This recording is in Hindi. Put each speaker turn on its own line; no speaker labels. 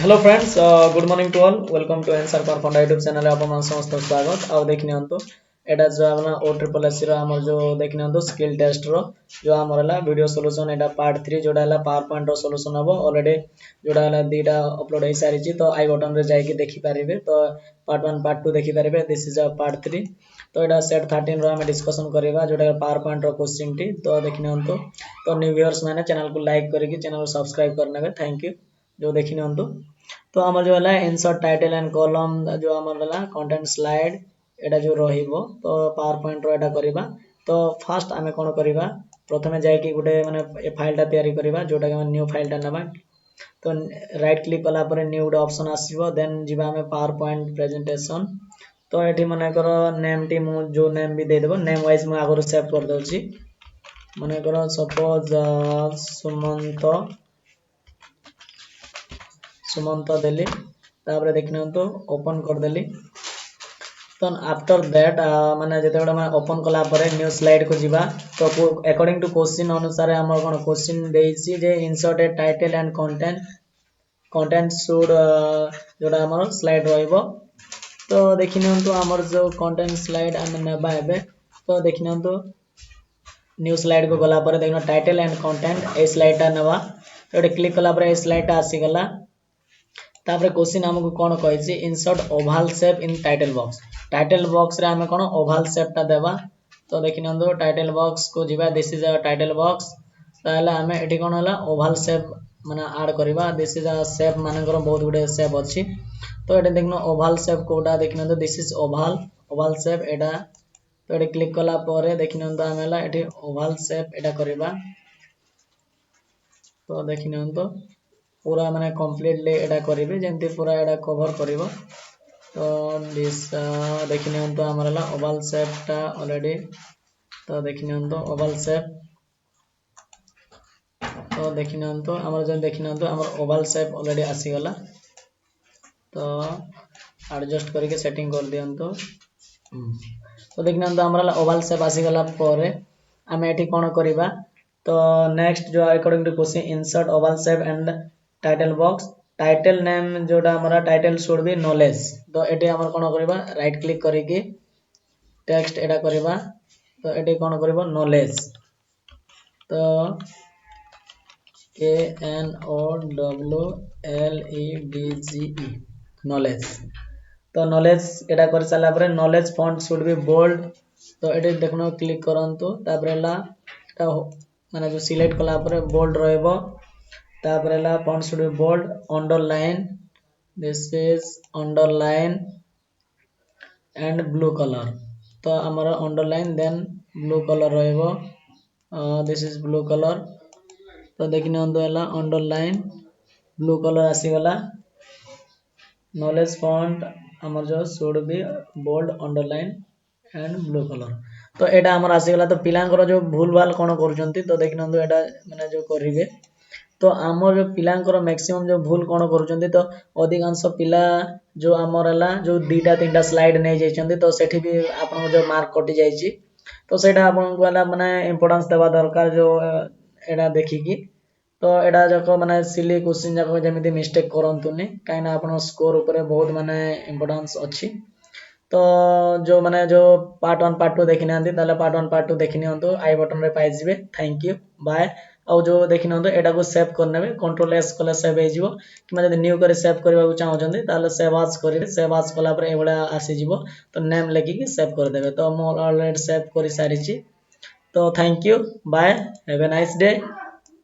Hello friends, good morning to all. Welcome to answerkumar YouTube channel आप समस्त स्वागत। आउ देखने एटा जो आम OSSSC आम जो देखने स्किल टेस्ट रो जो आम वीडियो सॉल्यूशन एटा पार्ट 3 जोड़ा पावर पॉइंट रो सॉल्यूशन हम ऑलरेडी जोड़ा दीटा अपलोड हो सारी तो आई बटन रे जाके देखि पारिबे। तो पार्ट 1 पार्ट 2 देखि पारिबे। This is a part 3। तो एटा सेट 13 रो हम डिस्कशन करबा जोड़ा पावर पॉइंट रो क्वेश्चन टी। तो देखने तो न्यू व्यूअर्स माने चैनल को लाइक करके चैनल को सब्सक्राइब करने में थैंक यू। जो देखने तो आम जो है इंसर्ट टाइटल एंड कॉलम जो आम कंटेंट स्लाइड एटा जो रहिबो तो पावर पॉइंट रो एटा करिबा। तो फास्ट आमे कोन करिबा प्रथमे जाय कि गुटे माने फाइल टा तयारी करिबा जोटा कि न्यू फाइल टा नबा। तो राइट क्लिक कला पर न्यू गुटे ऑप्शन आसीबो देन जिबा हमें पावर पॉइंट प्रेजेंटेशन। तो एठी माने करो नेम टी मु जो नेम भी दे देबो नेम वाइज मु आगरो सेव कर दोची। माने करो सपोज सुमंत देली तापर देखने तो ओपन कर देली। तो आफ्टर दैट माने जते बडा मैं ओपन कला परे न्यू स्लाइड को जीवा। तो अकॉर्डिंग टू क्वेश्चन अनुसार हमर कोन क्वेश्चन देइछि जे insert a title and content should जोडा हमर स्लाइड रहइबो। तो देखिने तो हमर जो कंटेंट स्लाइड हम नेबा हेबे। तो देखिने तो न्यू स्लाइड को गला परे देखना title and content A slide टा नेबा। तो एटे क्लिक कला परे ए स्लाइड टा आसी गला। तापर क्वेश्चन हमको कोन कहछि insert oval shape in title box रे हमें कोन ओवल शेप टा देबा। तो देखिन हम टाइटल बॉक्स को जीवा। This is a title box ताले हमें एठी कोन होला ओवल शेप माने ऐड करबा। दिस इज अ शेप माने बहुत गुडे शेप अछि। तो एटे देखनो ओवल शेप कोडा देखिन तो दिस इज ओवल शेप एटा। तो एटे क्लिक कला परे देखिन हम हमेला एठी ओवल शेप एटा करबा। तो देखिन हम पूरा माने कंप्लीटली एटा करिवे जेंति पूरा एटा कवर करिवो। तो दिस देखिने तो हमरला ओवल शेप टा ऑलरेडी। तो देखिने तो ओवल शेप। तो देखिने तो हमर जन देखिने तो हमर ओवल शेप ऑलरेडी आसी गला। तो एडजस्ट करके सेटिंग कर दियन तो देखिने तो हमरला ओवल शेप आसी गला परे हम एठी कोन करिबा। तो नेक्स्ट जो according to question insert oval shape and title box title name जोड़ा हमारा टाइटल शुड बी नॉलेज। तो एटे हमर कोन करबा राइट क्लिक करके टेक्स्ट एटा करबा। तो एटे कोन करबा नॉलेज। तो KNOWLEDGE नॉलेज। तो नॉलेज एटा कर साला पर knowledge font should be bold. तो एटे देखनो क्लिक करंतु तापर ला एटा माने जो सिलेक्ट कला पर बोल्ड रहबो। तापर ला font should be bold underline. This is underline and blue colour. तो हमारा अंडरलाइन देन ब्लू कलर रहबो। This is blue colour. तो देखिने अंदला अंडरलाइन ब्लू कलर आसी गला। नॉलेज फॉन्ट हमर जो should be bold underline and blue colour. तो एटा हमर आसी गला। तो पिलांकर जो भूल भाल कोन करूचंती तो देखिने एटा माने जो करिवे। तो आमर जो पिलांकर मैक्सिमम जो भूल कोन करूचंती तो अधिकांश पिला जो आमरला जो दीटा तीनटा स्लाइड नै जायचंती तो सेठी भी आपन जो मार्क कटि जायची। तो सेटा आपन को वाला माने इंपोर्टेंस देबा दरकार जो एडा देखिकी। तो एडा जको माने सिली क्वेश्चन जको जेमिति मिस्टेक करंतुनी काइना आपन स्कोर ऊपर बहुत माने इंपोर्टेंस अछि। तो जो माने जो पार्ट 1 पार्ट 2 देखि नांती ताले पार्ट 1 पार्ट 2 देखि नियंतु आई बटन रे पाइ जिवे। Thank you bye. आ जो देखि नियंतु एटा को सेव करनेबे कंट्रोल एस कले सेव हे जिवो कि माने न्यू करे सेव करबा को चाहउचंदी ताले सेव आज करिवे। सेव आज कला पर एबडा आसी जिवो। तो नेम लेखि कि सेव कर देबे। तो मो ऑलरेडी सेव करि सारिची। तो thank you bye have a nice day.